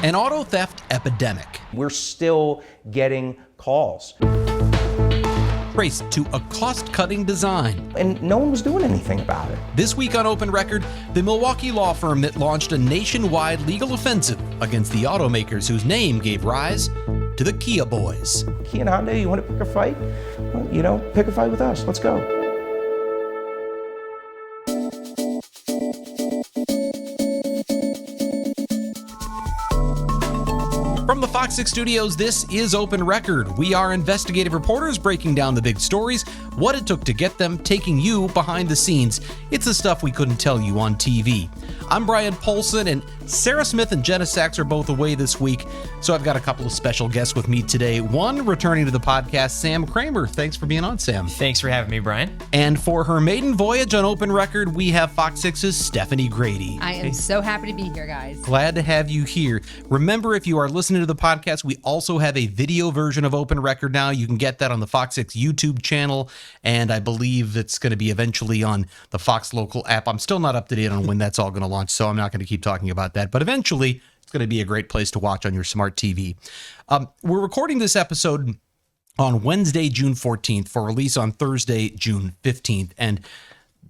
An auto theft epidemic. We're still getting calls. Traced to a cost-cutting design. And no one was doing anything about it. This week on Open Record, the Milwaukee law firm that launched a nationwide legal offensive against the automakers whose name gave rise to the Kia boys. Kia and Hyundai, you want to pick a fight? Well, pick a fight with us. Let's go. From the Fox 6 studios, this is Open Record. We are investigative reporters breaking down the big stories, what it took to get them, taking you behind the scenes. It's the stuff we couldn't tell you on TV. I'm Brian Polson, and Sarah Smith and Jenna Sachs are both away this week, so I've got a couple of special guests with me today. One, returning to the podcast, Sam Kramer. Thanks for being on, Sam. Thanks for having me, Brian. And for her maiden voyage on Open Record, we have Fox 6's Stephanie Grady. I am so happy to be here, guys. Glad to have you here. Remember, if you are listening to the podcast, we also have a video version of Open Record now. You can get that on the Fox 6 YouTube channel, and I believe it's going to be eventually on the Fox Local app. I'm still not up to date on when that's all going to launch, so I'm not going to keep talking about that. But eventually, it's going to be a great place to watch on your smart TV. We're recording this episode on Wednesday, June 14th, for release on Thursday, June 15th. And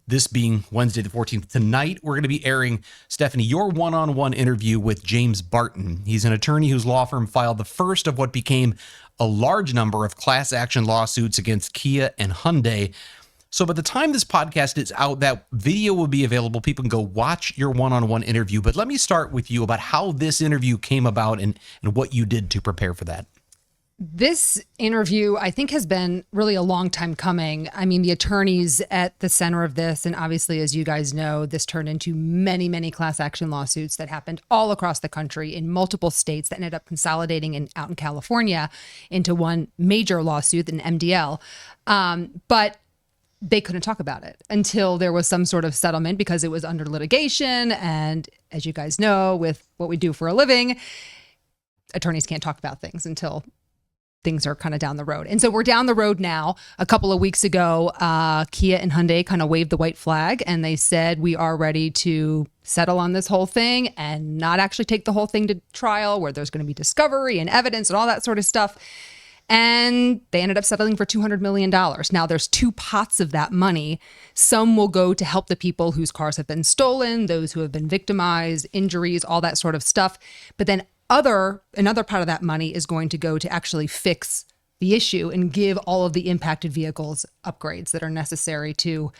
this being Wednesday the 14th, tonight we're going to be airing, Stephanie, your one-on-one interview with James Barton. He's an attorney whose law firm filed the first of what became a large number of class action lawsuits against Kia and Hyundai. So by the time this podcast is out, that video will be available. People can go watch your one-on-one interview. But let me start with you about how this interview came about and what you did to prepare for that. This interview, I think, has been really a long time coming. I mean, the attorneys at the center of this, and obviously, as you guys know, this turned into many, many class action lawsuits that happened all across the country in multiple states that ended up consolidating out in California into one major lawsuit, an MDL. But they couldn't talk about it until there was some sort of settlement because it was under litigation. And as you guys know, with what we do for a living, attorneys can't talk about things until things are kind of down the road. And so we're down the road now. A couple of weeks ago, Kia and Hyundai kind of waved the white flag and they said, we are ready to settle on this whole thing and not actually take the whole thing to trial where there's going to be discovery and evidence and all that sort of stuff. And they ended up settling for $200 million. Now, there's two pots of that money. Some will go to help the people whose cars have been stolen, those who have been victimized, injuries, all that sort of stuff. But then another part of that money is going to go to actually fix the issue and give all of the impacted vehicles upgrades that are necessary to.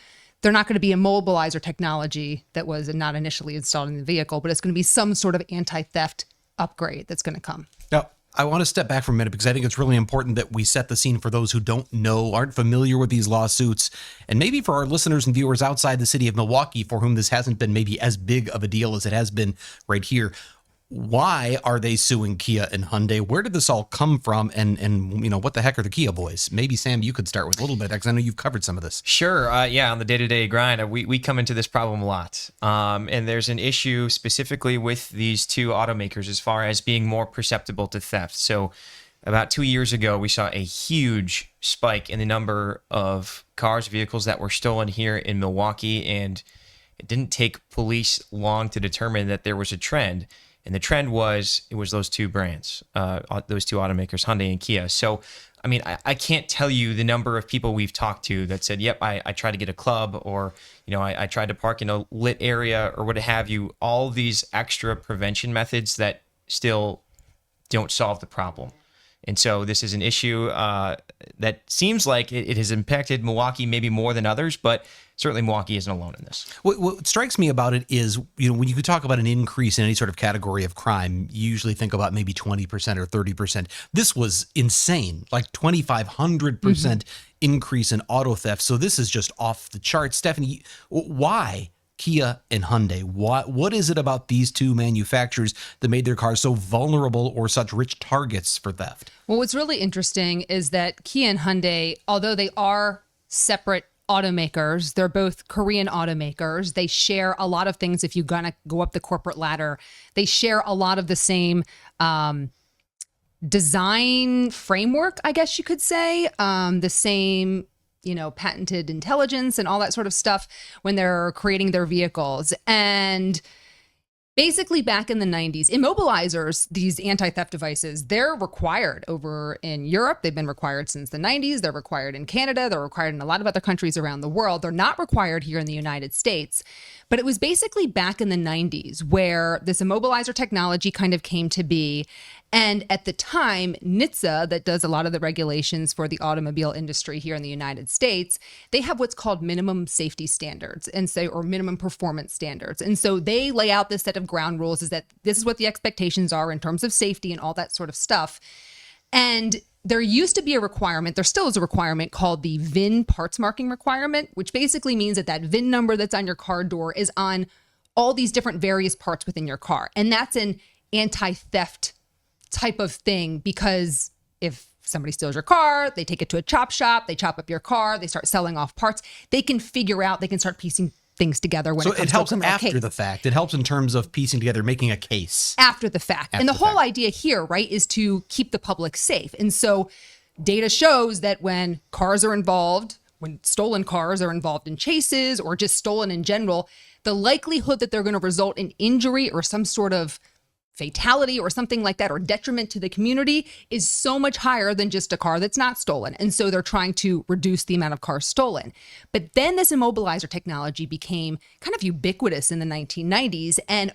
They're not going to be immobilizer technology that was not initially installed in the vehicle, but it's going to be some sort of anti-theft upgrade that's going to come. Now, I want to step back for a minute because I think it's really important that we set the scene for those who don't know, aren't familiar with these lawsuits, and maybe for our listeners and viewers outside the city of Milwaukee for whom this hasn't been maybe as big of a deal as it has been right here. Why are they suing Kia and Hyundai? Where did this all come from? And what the heck are the Kia boys? Maybe, Sam, you could start with a little bit because I know you've covered some of this. Sure. On the day-to-day grind, we come into this problem a lot. And there's an issue specifically with these two automakers as far as being more susceptible to theft. So about 2 years ago, we saw a huge spike in the number of vehicles that were stolen here in Milwaukee. And it didn't take police long to determine that there was a trend. And the trend was, it was those two brands, those two automakers, Hyundai and Kia. So, I mean, I can't tell you the number of people we've talked to that said, yep, I tried to get a club, or, I tried to park in a lit area, or what have you. All these extra prevention methods that still don't solve the problem. And so this is an issue that seems like it has impacted Milwaukee maybe more than others, but certainly Milwaukee isn't alone in this. What strikes me about it is, when you talk about an increase in any sort of category of crime, you usually think about maybe 20% or 30%. This was insane, like 2,500% increase in auto theft. So this is just off the charts. Stephanie, why Kia and Hyundai? What is it about these two manufacturers that made their cars so vulnerable or such rich targets for theft? Well, what's really interesting is that Kia and Hyundai, although they are separate automakers, they're both Korean automakers. They share a lot of things. If you're going to go up the corporate ladder, they share a lot of the same design framework, I guess you could say, the same patented intelligence and all that sort of stuff when they're creating their vehicles. And Basically, back in the 90s, immobilizers, these anti-theft devices, they're required over in Europe. They've been required since the 90s. They're required in Canada. They're required in a lot of other countries around the world. They're not required here in the United States. But it was basically back in the 90s where this immobilizer technology kind of came to be. And at the time, NHTSA, that does a lot of the regulations for the automobile industry here in the United States, they have what's called minimum safety standards or minimum performance standards. And so they lay out this set of ground rules is that this is what the expectations are in terms of safety and all that sort of stuff. And there used to be a requirement, there still is a requirement called the VIN parts marking requirement, which basically means that that VIN number that's on your car door is on all these different various parts within your car. And that's an anti-theft type of thing, because if somebody steals your car, they take it to a chop shop, they chop up your car, they start selling off parts, they can start piecing things together when it comes to a criminal case. After the fact. It helps in terms of piecing together, making a case. After the fact. And the whole idea here, right, is to keep the public safe. And so data shows that when cars are involved, when stolen cars are involved in chases or just stolen in general, the likelihood that they're going to result in injury or some sort of fatality or something like that, or detriment to the community, is so much higher than just a car that's not stolen. And so they're trying to reduce the amount of cars stolen. But then this immobilizer technology became kind of ubiquitous in the 1990s. And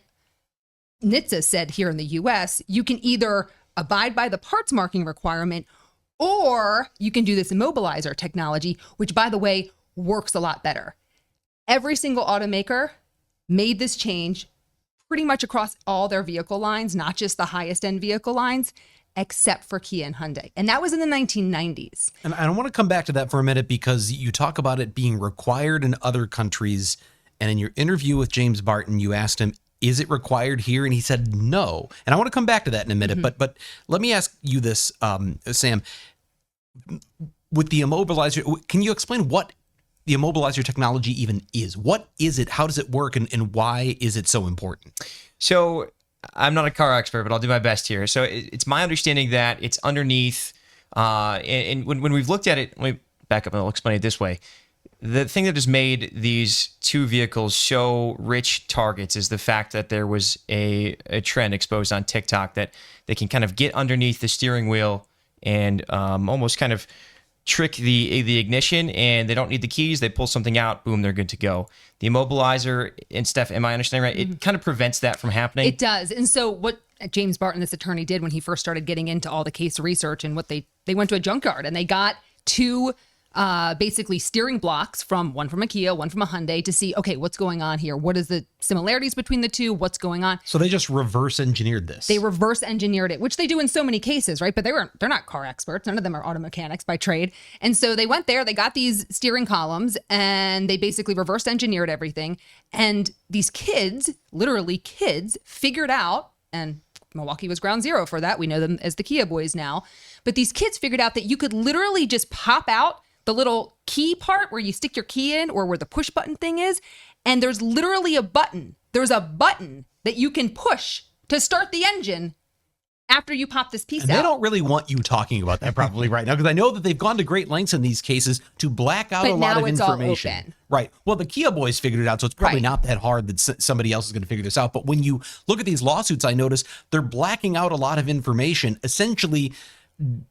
NHTSA said here in the US, you can either abide by the parts marking requirement, or you can do this immobilizer technology, which, by the way, works a lot better. Every single automaker made this change pretty much across all their vehicle lines, not just the highest end vehicle lines, except for Kia and Hyundai. And that was in the 1990s. And I want to come back to that for a minute, because you talk about it being required in other countries. And in your interview with James Barton, you asked him, is it required here? And he said no. And I want to come back to that in a minute. Mm-hmm. But let me ask you this, Sam. With the immobilizer, can you explain what the immobilizer technology even is? What is it? How does it work? And why is it so important? So I'm not a car expert, but I'll do my best here. So it's my understanding that it's underneath, and when we've looked at it, let me back up and I'll explain it this way. The thing that has made these two vehicles so rich targets is the fact that there was a trend exposed on TikTok that they can kind of get underneath the steering wheel and almost kind of trick the ignition, and they don't need the keys. They pull something out, boom, they're good to go. The immobilizer, and Steph, am I understanding right? It kind of prevents that from happening. It does. And so what James Barton, this attorney, did when he first started getting into all the case research, and what they went to a junkyard and they got two basically steering blocks, one from a Kia, one from a Hyundai, to see, okay, what's going on here? What is the similarities between the two? What's going on? So they just reverse engineered this. They reverse engineered it, which they do in so many cases, right? But they're not car experts. None of them are auto mechanics by trade. And so they went there, they got these steering columns, and they basically reverse engineered everything. And these kids, literally kids, figured out, and Milwaukee was ground zero for that. We know them as the Kia boys now. But these kids figured out that you could literally just pop out the little key part where you stick your key in, or where the push button thing is. And there's literally a button. There's a button that you can push to start the engine after you pop this piece out. They don't really want you talking about that probably right now, because I know that they've gone to great lengths in these cases to black out a lot of information. All open. Right. Well, the Kia boys figured it out, so it's probably not that hard that somebody else is going to figure this out. But when you look at these lawsuits, I notice they're blacking out a lot of information, essentially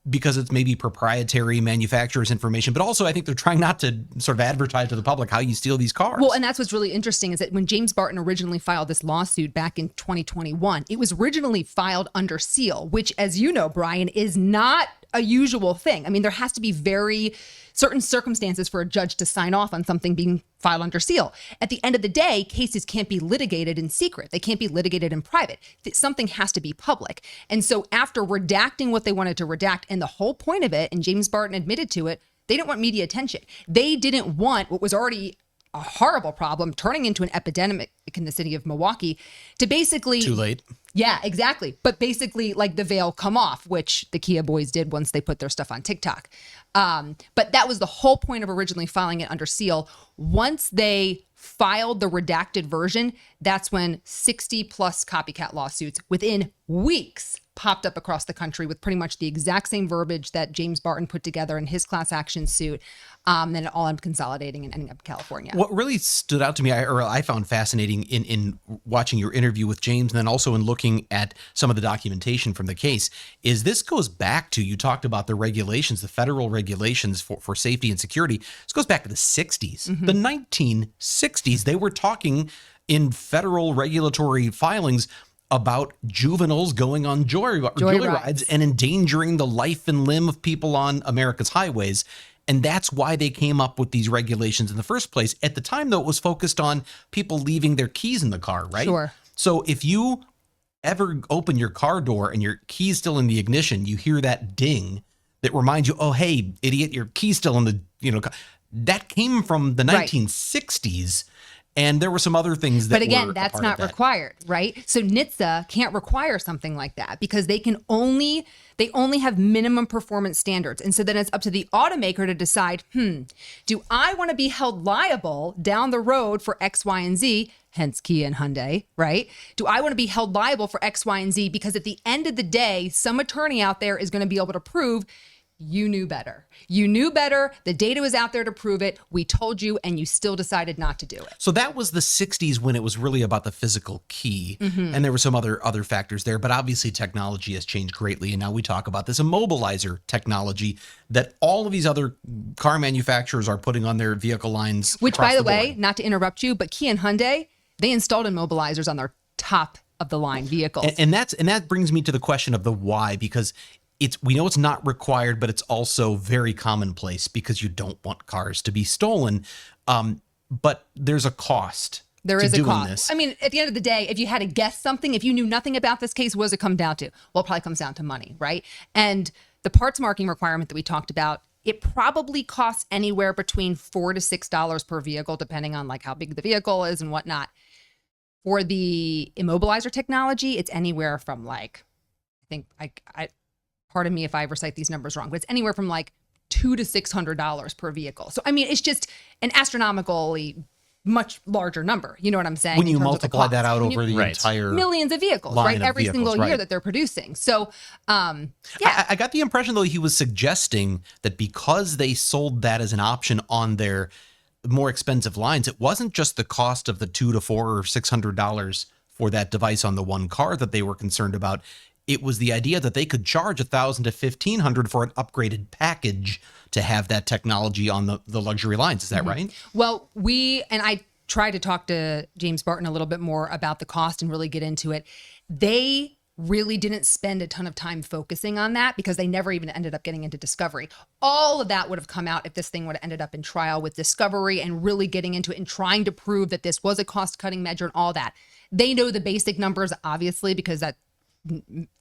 because it's maybe proprietary manufacturer's information, but also I think they're trying not to sort of advertise to the public how you steal these cars. Well, and that's what's really interesting is that when James Barton originally filed this lawsuit back in 2021, it was originally filed under seal, which, as you know, Brian, is not a usual thing. I mean, there has to be very certain circumstances for a judge to sign off on something being filed under seal. At the end of the day, cases can't be litigated in secret. They can't be litigated in private. Something has to be public. And so after redacting what they wanted to redact, and the whole point of it, and James Barton admitted to it, they didn't want media attention. They didn't want what was already a horrible problem turning into an epidemic in the city of Milwaukee to basically... Too late. Yeah, exactly. But basically, like, the veil come off, which the Kia boys did once they put their stuff on TikTok. But that was the whole point of originally filing it under seal. Once they filed the redacted version, that's when 60 plus copycat lawsuits within weeks popped up across the country with pretty much the exact same verbiage that James Barton put together in his class action suit. Then it all ended up consolidating and ending up in California. What really stood out to me, I found fascinating in watching your interview with James, and then also in looking at some of the documentation from the case, is this goes back to, you talked about the regulations, the federal regulations for safety and security. This goes back to the 60s, the 1960s. They were talking in federal regulatory filings about juveniles going on joyrides and endangering the life and limb of people on America's highways. And that's why they came up with these regulations in the first place. At the time, though, it was focused on people leaving their keys in the car, right? Sure. So if you ever open your car door and your key's still in the ignition, you hear that ding that reminds you, oh, hey, idiot, your key's still in the, that came from the 1960s. And there were some other things that But again, were that's not required, right? So NHTSA can't require something like that because they only have minimum performance standards. And so then it's up to the automaker to decide, do I want to be held liable down the road for X, Y, and Z, hence Kia and Hyundai, right? Do I want to be held liable for X, Y, and Z? Because at the end of the day, some attorney out there is going to be able to prove you knew better. You knew better. The data was out there to prove it. We told you, and you still decided not to do it. So that was the 60s when it was really about the physical key. And there were some other factors there. But obviously technology has changed greatly. And now we talk about this immobilizer technology that all of these other car manufacturers are putting on their vehicle lines. Which, by the way, not to interrupt you, but Kia and Hyundai, they installed immobilizers on their top of the line vehicles. And that brings me to the question of the why, because we know it's not required, but it's also very commonplace because you don't want cars to be stolen. But there's a cost. There is a cost. This. I mean, at the end of the day, if you had to guess something, if you knew nothing about this case, what does it come down to? Well, it probably comes down to money, right? And the parts marking requirement that we talked about, it probably costs anywhere between $4 to $6 per vehicle, depending on like how big the vehicle is and whatnot. For the immobilizer technology, it's anywhere from like, pardon me if I recite these numbers wrong, but it's anywhere from like $200 to $600 per vehicle. So, I mean, it's just an astronomically much larger number. You know what I'm saying? When you multiply that out over the entire millions of vehicles, right? Every single year that they're producing. So, yeah. I got the impression, though, he was suggesting that because they sold that as an option on their more expensive lines, it wasn't just the cost of the $200 to $400 or $600 for that device on the one car that they were concerned about. It was the idea that they could charge $1,000 to $1,500 for an upgraded package to have that technology on the luxury lines. Is that right? Well, I tried to talk to James Barton a little bit more about the cost and really get into it. They really didn't spend a ton of time focusing on that because they never even ended up getting into discovery. All of that would have come out if this thing would have ended up in trial with discovery and really getting into it and trying to prove that this was a cost-cutting measure and all that. They know the basic numbers, obviously, because that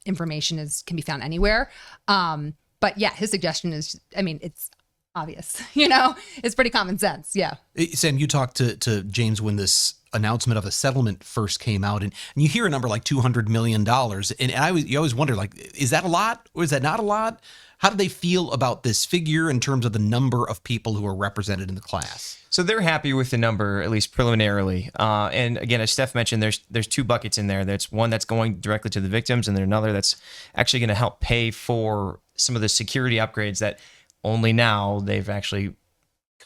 information can be found anywhere. But yeah, his suggestion is, I mean, it's obvious, it's pretty common sense. Yeah. Sam, you talked to James when this announcement of a settlement first came out, and you hear a number like $200 million. And you always wonder, like, is that a lot or is that not a lot? How do they feel about this figure in terms of the number of people who are represented in the class? So they're happy with the number, at least preliminarily. And again, as Steph mentioned, there's two buckets in there. There's one that's going directly to the victims, and then another that's actually going to help pay for some of the security upgrades that only now they've actually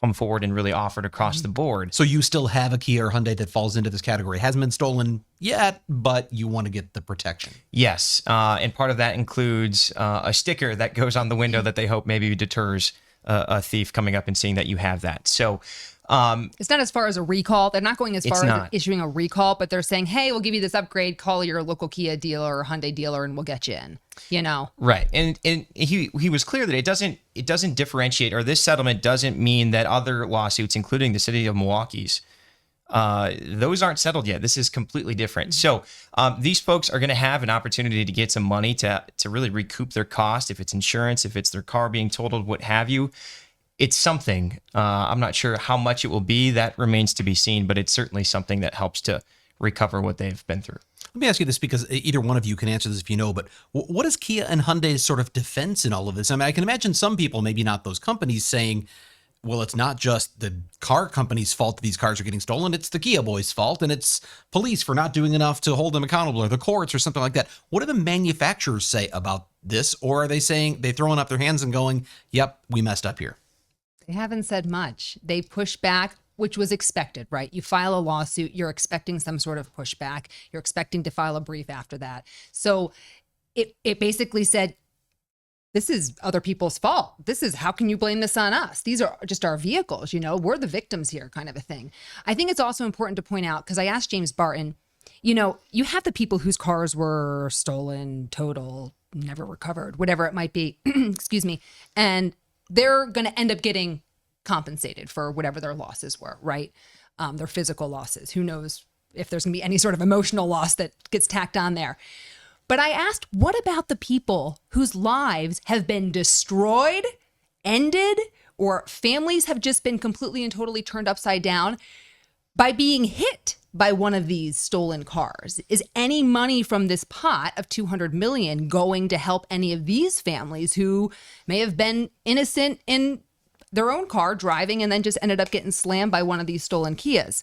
come forward and really offered across the board. So you still have a Kia or Hyundai that falls into this category. It hasn't been stolen yet, but you want to get the protection. Yes. And part of that includes a sticker that goes on the window that they hope maybe deters a thief coming up and seeing that you have that. So it's not as far as a recall. They're not going as far as issuing a recall, but they're saying, hey, we'll give you this upgrade. Call your local Kia dealer or Hyundai dealer and we'll get you in, Right. And he was clear that it doesn't differentiate, or this settlement doesn't mean that other lawsuits, including the city of Milwaukee's, those aren't settled yet. This is completely different. So these folks are going to have an opportunity to get some money to really recoup their cost. If it's insurance, if it's their car being totaled, what have you. It's something. I'm not sure how much it will be. That remains to be seen, but it's certainly something that helps to recover what they've been through. Let me ask you this, because either one of you can answer this if you know, but what is Kia and Hyundai's sort of defense in all of this? I mean, I can imagine some people, maybe not those companies, saying, well, it's not just the car company's fault that these cars are getting stolen. It's the Kia boys' fault, and it's police for not doing enough to hold them accountable, or the courts, or something like that. What do the manufacturers say about this? Or are they saying, they throwing up their hands and going, yep, we messed up here? They haven't said much. They push back, which was expected, right? You file a lawsuit, you're expecting some sort of pushback. You're expecting to file a brief after that. So it basically said, this is other people's fault. This is, how can you blame this on us? These are just our vehicles, we're the victims here, kind of a thing. I think it's also important to point out, because I asked James Barton, you have the people whose cars were stolen, totaled, never recovered, whatever it might be, excuse me, and they're going to end up getting compensated for whatever their losses were, right? Their physical losses. Who knows if there's going to be any sort of emotional loss that gets tacked on there. But I asked, what about the people whose lives have been destroyed, ended, or families have just been completely and totally turned upside down by being hit by one of these stolen cars? Is any money from this pot of $200 million going to help any of these families who may have been innocent in their own car driving and then just ended up getting slammed by one of these stolen Kias?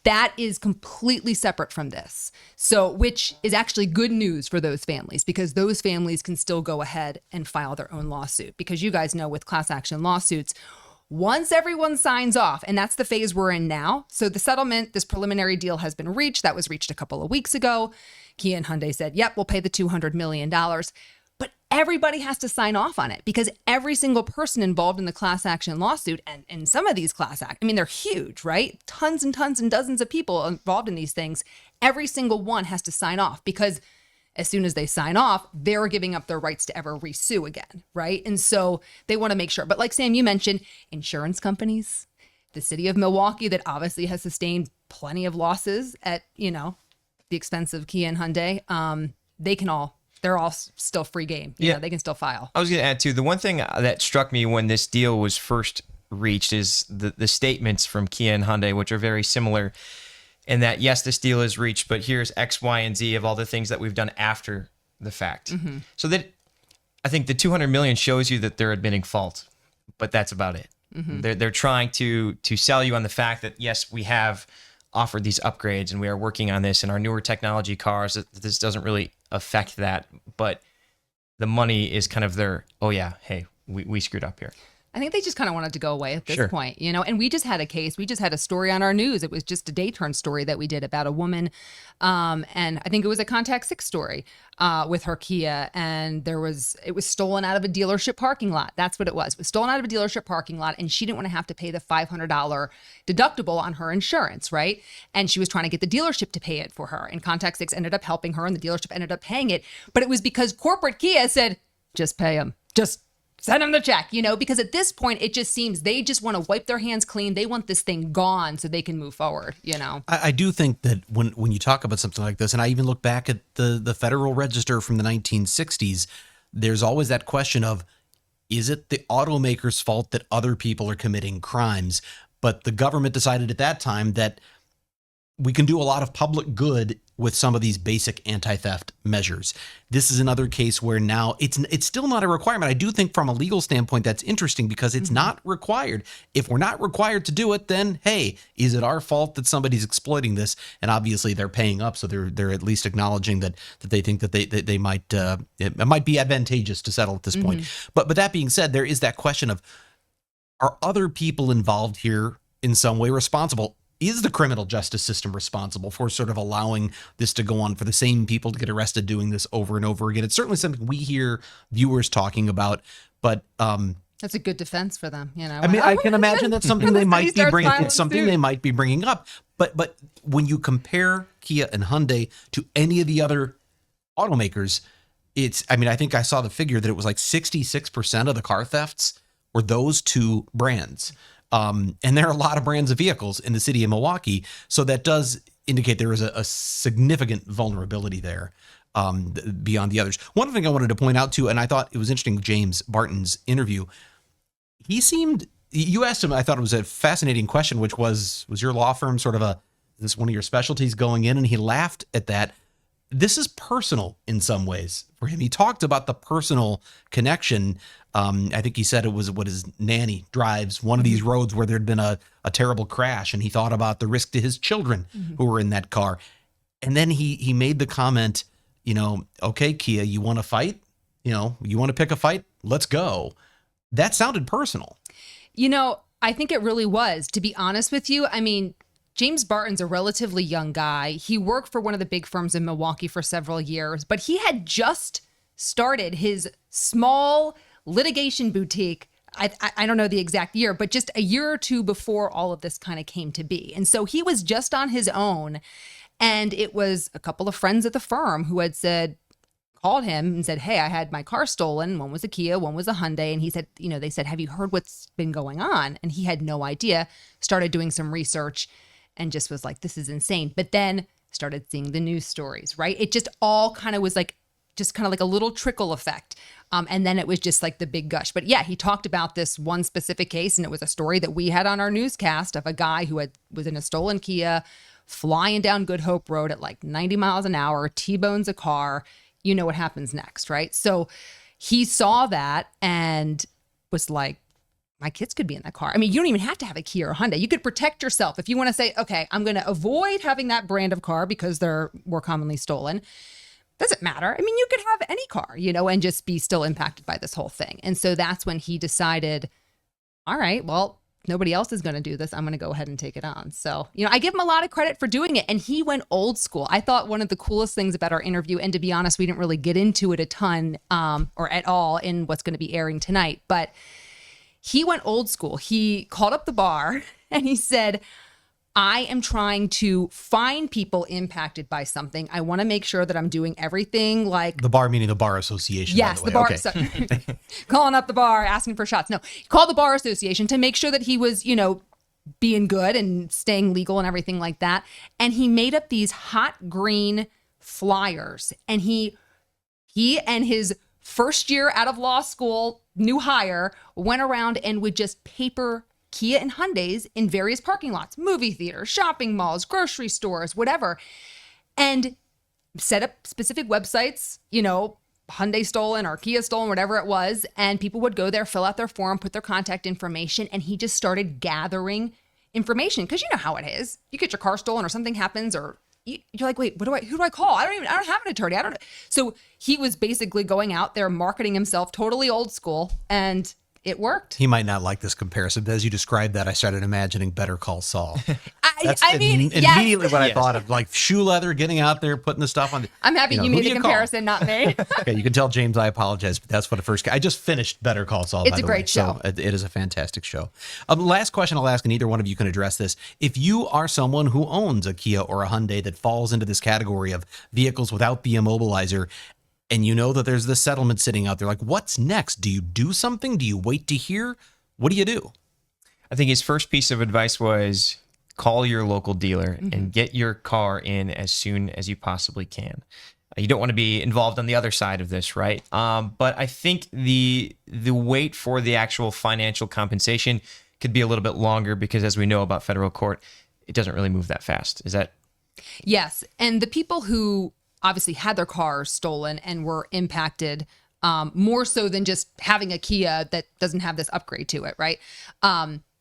That is completely separate from this. So, which is actually good news for those families, because those families can still go ahead and file their own lawsuit. Because you guys know, with class action lawsuits, once everyone signs off, and that's the phase we're in now. So the settlement, this preliminary deal has been reached. That was reached a couple of weeks ago. Kia and Hyundai said, yep, we'll pay the $200 million. But everybody has to sign off on it, because every single person involved in the class action lawsuit, and some of these they're huge, right? Tons and tons and dozens of people involved in these things. Every single one has to sign off, because as soon as they sign off, they're giving up their rights to ever resue again, right? And so they want to make sure. But like Sam, you mentioned, insurance companies, the city of Milwaukee, that obviously has sustained plenty of losses at, the expense of Kia and Hyundai, they're all still free game. They can still file. I was going to add too, the one thing that struck me when this deal was first reached is the statements from Kia and Hyundai, which are very similar in that, yes, this deal is reached, but here's X, Y, and Z of all the things that we've done after the fact. Mm-hmm. So that, I think the $200 million shows you that they're admitting fault, but that's about it. Mm-hmm. They're trying to sell you on the fact that, yes, we have offered these upgrades and we are working on this in our newer technology cars. This doesn't really affect that, but the money is kind of their, oh yeah, hey, we screwed up here. I think they just kind of wanted to go away at this point, and we just had a story on our news. It was just a day turn story that we did about a woman. And I think it was a Contact 6 story with her Kia. And it was stolen out of a dealership parking lot. That's what it was. It was stolen out of a dealership parking lot. And she didn't want to have to pay the $500 deductible on her insurance, right? And she was trying to get the dealership to pay it for her. And Contact 6 ended up helping her, and the dealership ended up paying it. But it was because corporate Kia said, just pay them. Just send them the check, because at this point, it just seems they just want to wipe their hands clean. They want this thing gone so they can move forward, I do think that when you talk about something like this, and I even look back at the Federal Register from the 1960s, there's always that question of, is it the automaker's fault that other people are committing crimes? But the government decided at that time that we can do a lot of public good with some of these basic anti-theft measures. This is another case where now it's still not a requirement. I do think from a legal standpoint, that's interesting, because it's not required. If we're not required to do it, then, hey, is it our fault that somebody's exploiting this? And obviously they're paying up, so they're at least acknowledging that they think that they might, it might be advantageous to settle at this point. But that being said, there is that question of, are other people involved here in some way responsible? Is the criminal justice system responsible for sort of allowing this to go on, for the same people to get arrested doing this over and over again? It's certainly something we hear viewers talking about, but that's a good defense for them, I mean, I can imagine that's something they might be bringing. It's something they might be bringing up. But when you compare Kia and Hyundai to any of the other automakers, I think I saw the figure that it was like 66% of the car thefts were those two brands. And there are a lot of brands of vehicles in the city of Milwaukee. So that does indicate there is a significant vulnerability there beyond the others. One thing I wanted to point out too, and I thought it was interesting, James Barton's interview, you asked him, I thought it was a fascinating question, which was your law firm sort of is this one of your specialties going in? And he laughed at that. this is personal in some ways for him. He talked about the personal connection. I think he said it was what his nanny drives one of these roads where there'd been a terrible crash, and he thought about the risk to his children who were in that car. And then he made the comment, okay, Kia, you want to fight? You want to pick a fight? Let's go. That sounded personal. I think it really was, to be honest with you. I mean, James Barton's a relatively young guy. He worked for one of the big firms in Milwaukee for several years, but he had just started his small litigation boutique. I don't know the exact year, but just a year or two before all of this kind of came to be. And so he was just on his own. And it was a couple of friends at the firm who had called him and said, hey, I had my car stolen. One was a Kia, one was a Hyundai. And he said, they said, have you heard what's been going on? And he had no idea, started doing some research and just was like, this is insane. But then started seeing the news stories, right? It just all kind of was like, just kind of like a little trickle effect. And then it was just like the big gush. But yeah, he talked about this one specific case, and it was a story that we had on our newscast of a guy who was in a stolen Kia, flying down Good Hope Road at like 90 miles an hour, T-bones a car. You know what happens next, right? So he saw that and was like, my kids could be in that car. I mean, you don't even have to have a Kia or Hyundai. You could protect yourself. If you want to say, okay, I'm going to avoid having that brand of car because they're more commonly stolen. Doesn't matter. I mean, you could have any car, and just be still impacted by this whole thing. And so that's when he decided, all right, well, nobody else is going to do this. I'm going to go ahead and take it on. So, I give him a lot of credit for doing it. And he went old school. I thought one of the coolest things about our interview, and to be honest, we didn't really get into it a ton or at all in what's going to be airing tonight, but he went old school. He called up the bar and he said, I am trying to find people impacted by something. I want to make sure that I'm doing everything like... The bar meaning the bar association. Yes, by the bar. Okay. So, calling up the bar, asking for shots. No, he called the bar association to make sure that he was, being good and staying legal and everything like that. And he made up these hot green flyers. And he and his first year out of law school, new hire, went around and would just paper Kia and Hyundais in various parking lots, movie theaters, shopping malls, grocery stores, whatever, and set up specific websites, Hyundai stolen or Kia stolen, whatever it was. And people would go there, fill out their form, put their contact information. And he just started gathering information because you know how it is. You get your car stolen or something happens or you're like, wait, who do I call? I don't have an attorney. So he was basically going out there, marketing himself totally old school, and it worked. He might not like this comparison, but as you described that, I started imagining Better Call Saul. I mean, immediately yes. what I thought of, like shoe leather, getting out there, putting the stuff on. I'm happy you made the comparison, not me. Okay, you can tell James I apologize, but that's what the first. I just finished Better Call Saul. It's by the a great way, show. So it is a fantastic show. Last question I'll ask, and either one of you can address this: if you are someone who owns a Kia or a Hyundai that falls into this category of vehicles without the immobilizer, and you know that there's this settlement sitting out there, like what's next? Do you do something? Do you wait to hear? What do you do? I think his first piece of advice was call your local dealer and get your car in as soon as you possibly can. You don't want to be involved on the other side of this, right? But I think the wait for the actual financial compensation could be a little bit longer because, as we know about federal court, it doesn't really move that fast. Is that? Yes. And the people who obviously had their cars stolen and were impacted more so than just having a Kia that doesn't have this upgrade to it, right?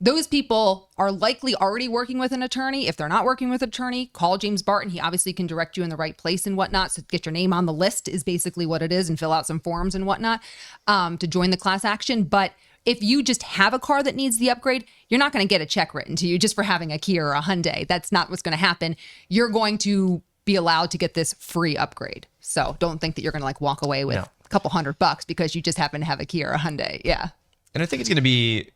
Those people are likely already working with an attorney. If they're not working with an attorney, call James Barton. He obviously can direct you in the right place and whatnot. So get your name on the list is basically what it is, and fill out some forms and whatnot to join the class action. But if you just have a car that needs the upgrade, you're not going to get a check written to you just for having a Kia or a Hyundai. That's not what's going to happen. You're going to be allowed to get this free upgrade. So don't think that you're going to like walk away with a couple $100 because you just happen to have a Kia or a Hyundai. Yeah. And I think it's going to be,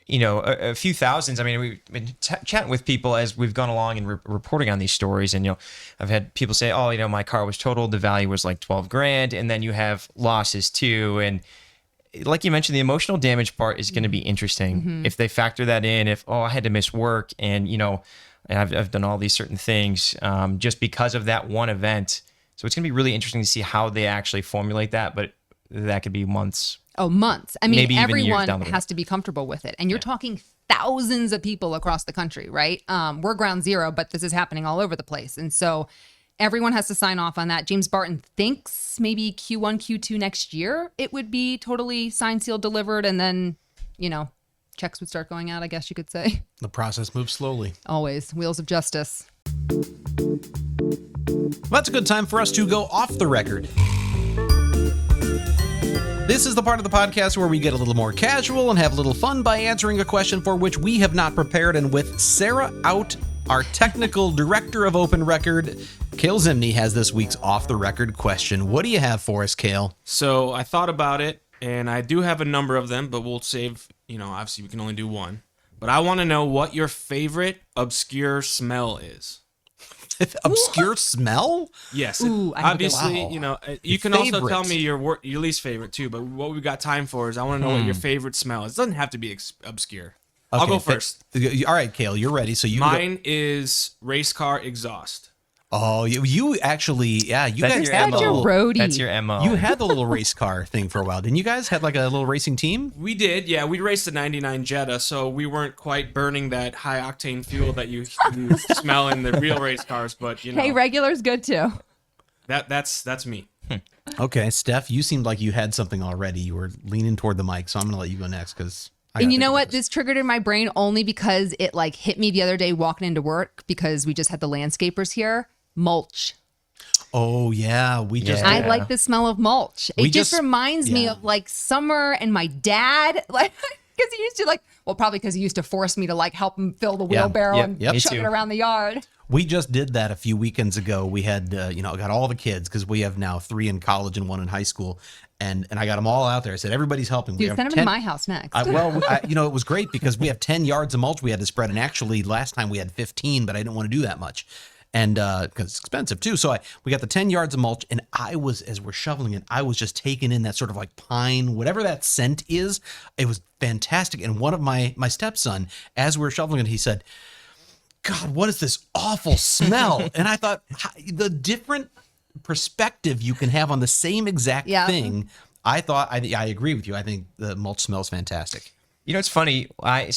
a few thousands. I mean, we've been chatting with people as we've gone along and reporting on these stories. And, I've had people say, oh, my car was totaled. The value was like 12 grand. And then you have losses too. And like you mentioned, the emotional damage part is going to be interesting. If they factor that in, I had to miss work and, and I've done all these certain things just because of that one event. So it's going to be really interesting to see how they actually formulate that. But that could be months. Oh, months. I mean, maybe even years everyone down the road. has to be comfortable with it. And you're talking thousands of people across the country, right? We're ground zero, but this is happening all over the place. And so everyone has to sign off on that. James Barton thinks maybe Q1, Q2 next year it would be totally signed, sealed, delivered, and then, checks would start going out, I guess you could say. The process moves slowly. Always. Wheels of justice. Well, that's a good time for us to go off the record. This is the part of the podcast where we get a little more casual and have a little fun by answering a question for which we have not prepared. And with Sarah out, our technical director of Open Record, Cale Zimney, has this week's off the record question. What do you have for us, Cale? So I thought about it, and I do have a number of them, but we'll save, obviously we can only do one. But I want to know what your favorite obscure smell is. Obscure smell? Yes. Ooh, I can get- Obviously, Wow. you can Favorite. also tell me your least favorite too, but what we've got time for is I want to know what your favorite smell is. It doesn't have to be obscure. I'll Okay, go first. All right, Cale, you're ready. So you can go- Mine is race car exhaust. Oh, you actually, yeah, you That's guys your had MO. the Your little, roadie. That's your MO. you had the little race car thing for a while. Didn't you guys had like a little racing team? We did, yeah. We raced the 99 Jetta, so we weren't quite burning that high octane fuel that you smell in the real race cars, but Hey, regular's good too. that's me. Okay, Steph, you seemed like you had something already. You were leaning toward the mic, so I'm going to let you go next because. And you know what? This triggered in my brain only because it hit me the other day walking into work because we just had the landscapers here. Mulch. Oh yeah, we just. Yeah. I like the smell of mulch. It We just just- reminds me yeah. of summer and my dad, because he used to probably because he used to force me to help him fill the wheelbarrow Yep, and yep. Me chuck it too. around the yard. We just did that a few weekends ago. We had, got all the kids because we have now 3 in college and 1 in high school, and I got them all out there. I said, everybody's helping. Dude, send him to my house next. It was great because we have 10 yards of mulch we had to spread, and actually last time we had 15, but I didn't want to do that much. And because it's expensive too. So we got the 10 yards of mulch, and as we're shoveling it, I was just taking in that sort of pine, whatever that scent is. It was fantastic. And one of my stepson, as we were shoveling it, he said, God, what is this awful smell? And I thought the different perspective you can have on the same exact Yeah. thing. I agree with you. I think the mulch smells fantastic. It's funny. I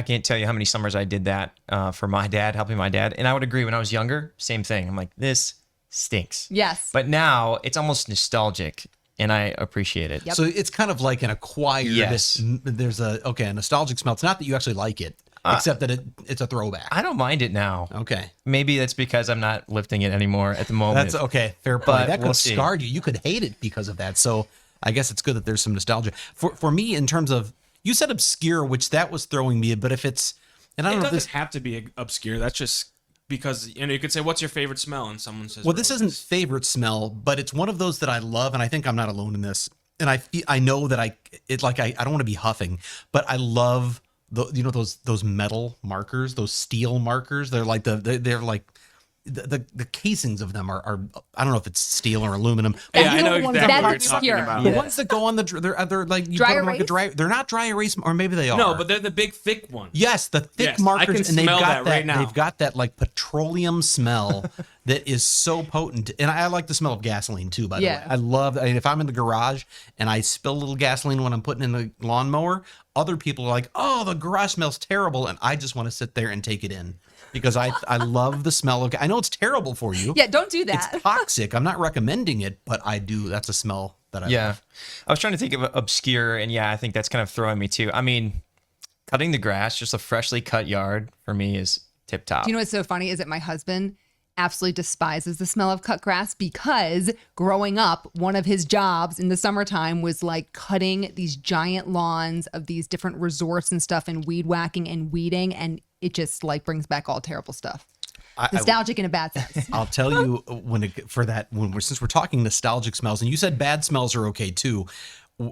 can't tell you how many summers I did that for my dad, helping my dad. And I would agree when I was younger, same thing. I'm like, this stinks. Yes. But now it's almost nostalgic and I appreciate it. Yep. So it's kind of like an acquired, Yes. there's a nostalgic smell. It's not that you actually like it, except that it's a throwback. I don't mind it now. Okay. Maybe that's because I'm not lifting it anymore at the moment. That's okay. Fair point. But That could we'll have see. scarred you. You could hate it because of that. So I guess it's good that there's some nostalgia. For me, in terms of, you said obscure, which that was throwing me, but if it's, and I It don't know doesn't if this, have to be obscure. That's just because you could say, "What's your favorite smell?" and someone says, well, this roses. isn't favorite smell, but it's one of those that I love, and I think I'm not alone in this. And I know that I don't want to be huffing, but I love those metal markers, those steel markers. They're like they're like the casings of them are I don't know if it's steel or aluminum. Yeah, You I know know the ones exactly that what are you're talking obscure. about. The ones that go on they're like you Dry put them like a erase? dry. They're not dry erase, or maybe they are. No, but they're the big thick ones. yes, the thick Yes, I markers, can and they've smell got that right now. They've got that like petroleum smell that is so potent, and I like the smell of gasoline too. By the Yeah. way, I love. If I'm in the garage and I spill a little gasoline when I'm putting in the lawnmower, other people are like, "Oh, the garage smells terrible," and I just want to sit there and take it in. Because I love the smell of. I know it's terrible for you. Yeah, don't do that. It's toxic. I'm not recommending it, but I do. That's a smell that I Yeah. love. I was trying to think of obscure, and I think that's kind of throwing me too. I mean, cutting the grass, just a freshly cut yard for me is tip top. Do you know what's so funny is that my husband absolutely despises the smell of cut grass because growing up, one of his jobs in the summertime was cutting these giant lawns of these different resorts and stuff and weed whacking and weeding. And it just brings back all terrible stuff. Nostalgic in a bad sense. I'll tell you since we're talking nostalgic smells, and you said bad smells are okay too.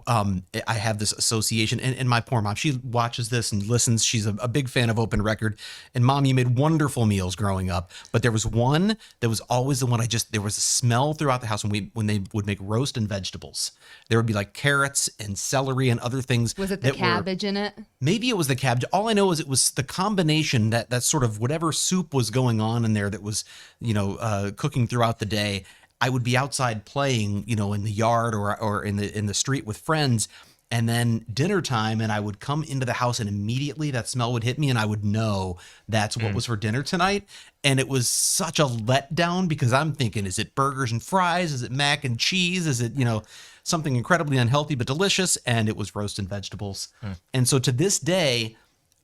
I have this association, and my poor mom, she watches this and listens. She's a big fan of Open Record. And Mom, you made wonderful meals growing up, but there was one that was always the one there was a smell throughout the house when they would make roast and vegetables. There would be carrots and celery and other things. Was it the cabbage in it? Maybe it was the cabbage. All I know is it was the combination that sort of whatever soup was going on in there that was, cooking throughout the day. I would be outside playing, in the yard or in the street with friends, And then dinner time, and I would come into the house and immediately that smell would hit me and I would know that's what was for dinner tonight. And it was such a letdown because I'm thinking, is it burgers and fries? Is it mac and cheese? Is it, something incredibly unhealthy but delicious? And it was roast and vegetables. And so to this day,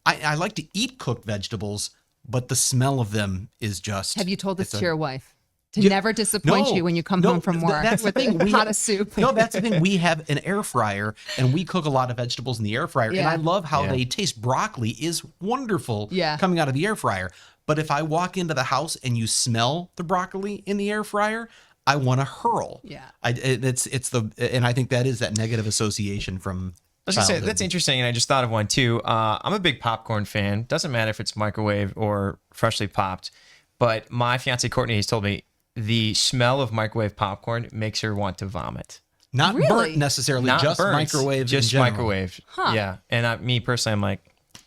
I like to eat cooked vegetables, but the smell of them is just... Have you told this to your wife? To never disappoint you when you come home from work that's with the thing. a pot of soup. No, that's the thing. We have an air fryer, and we cook a lot of vegetables in the air fryer. And I love how they taste. Broccoli is wonderful coming out of the air fryer. But if I walk into the house and you smell the broccoli in the air fryer, I want to hurl. Yeah. And I think that is that negative association from... I was gonna say, that's interesting, and I just thought of one too. I'm a big popcorn fan. Doesn't matter if it's microwave or freshly popped, but my fiance Courtney has told me the smell of microwave popcorn makes her want to vomit. Not burnt necessarily, Not just burnt, microwave. just in general. microwave. Huh. Yeah, and me personally, I'm like,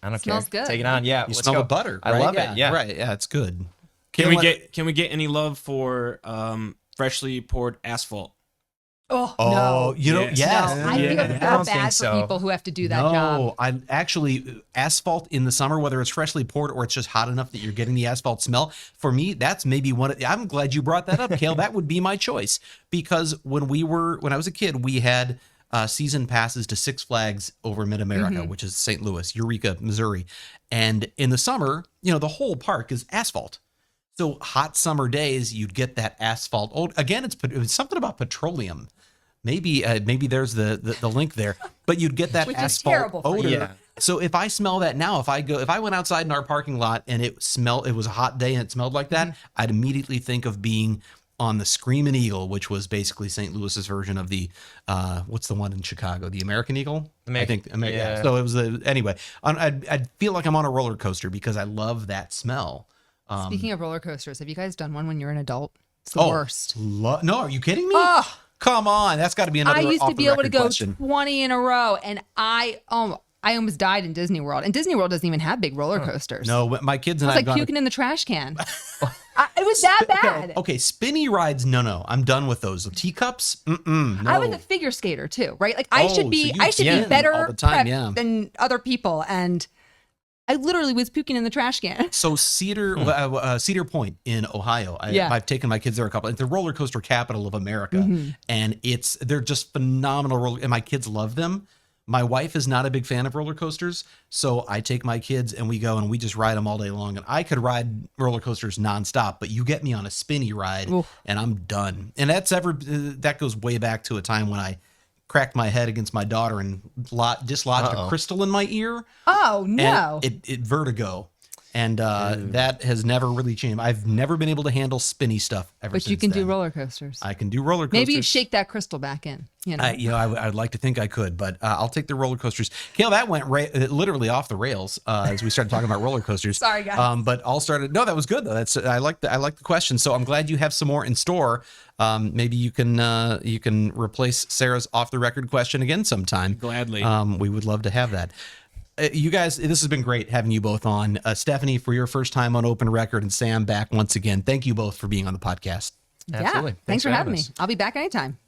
I don't Smells care. good. Take it on. Yeah, You let's smell go. the butter. I right? love it. Yeah, right. Yeah, it's good. Can we get any love for freshly poured asphalt? Oh, Oh, no. yes. No, I feel I so don't think bad so. for people who have to do that job. No, I actually asphalt in the summer, whether it's freshly poured or it's just hot enough that you're getting the asphalt smell. For me, that's maybe I'm glad you brought that up, Kale. That would be my choice because when I was a kid, we had season passes to Six Flags over Mid-America, which is St. Louis, Eureka, Missouri. And in the summer, the whole park is asphalt. So hot summer days, you'd get that asphalt. Oh, again, it's something about petroleum. Maybe there's the link there, but you'd get that Which is asphalt terrible for odor. you. Yeah. So if I smell that now, if I went outside in our parking lot and it was a hot day and it smelled like that, I'd immediately think of being on the Screaming Eagle, which was basically St. Louis's version of the what's the one in Chicago, the American Eagle? I think. Yeah. So it was anyway. I'd feel like I'm on a roller coaster because I love that smell. Speaking of roller coasters, have you guys done one when you're an adult? It's the worst. No, are you kidding me? Oh, come on, that's got to be another. I used to be able to go question. 20 in a row, and I almost died in Disney World. And Disney World doesn't even have big roller coasters. No, my kids and I was like puking in the trash can. It was that bad. Okay, spinny rides. No, I'm done with those. The teacups. No. I was a figure skater too, right? Like I should be spin better all the time, prepped than other people, and I literally was puking in the trash can. So Cedar Point in Ohio. I've taken my kids there a couple. It's the roller coaster capital of America, and they're just phenomenal. And my kids love them. My wife is not a big fan of roller coasters, so I take my kids and we go and we just ride them all day long. And I could ride roller coasters nonstop, but you get me on a spinny ride and I'm done. And that goes way back to a time when I cracked my head against my daughter and dislodged a crystal in my ear. Oh no! And it vertigo, and that has never really changed. I've never been able to handle spinny stuff ever. But since you can then. do roller coasters. I can do roller coasters. Maybe you shake that crystal back in. I'd like to think I could, but I'll take the roller coasters. Kale, that went literally off the rails as we started talking about roller coasters. Sorry, guys. But all started. No, that was good though. I like the question. So I'm glad you have some more in store. Maybe you can replace Sarah's off the record question again sometime. Gladly. We would love to have that. You guys, this has been great having you both on. Stephanie, for your first time on Open Record, and Sam back once again. Thank you both for being on the podcast. Absolutely. Yeah. Thanks for having me. us. I'll be back anytime.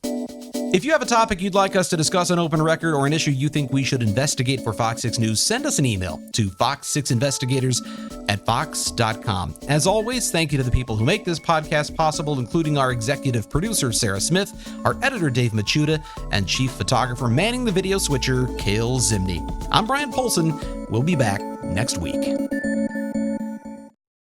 If you have a topic you'd like us to discuss on Open Record or an issue you think we should investigate for Fox 6 News, send us an email to fox6investigators@fox.com. As always, thank you to the people who make this podcast possible, including our executive producer, Sarah Smith, our editor, Dave Machuda, and chief photographer manning the video switcher, Kale Zimney. I'm Brian Polson. We'll be back next week.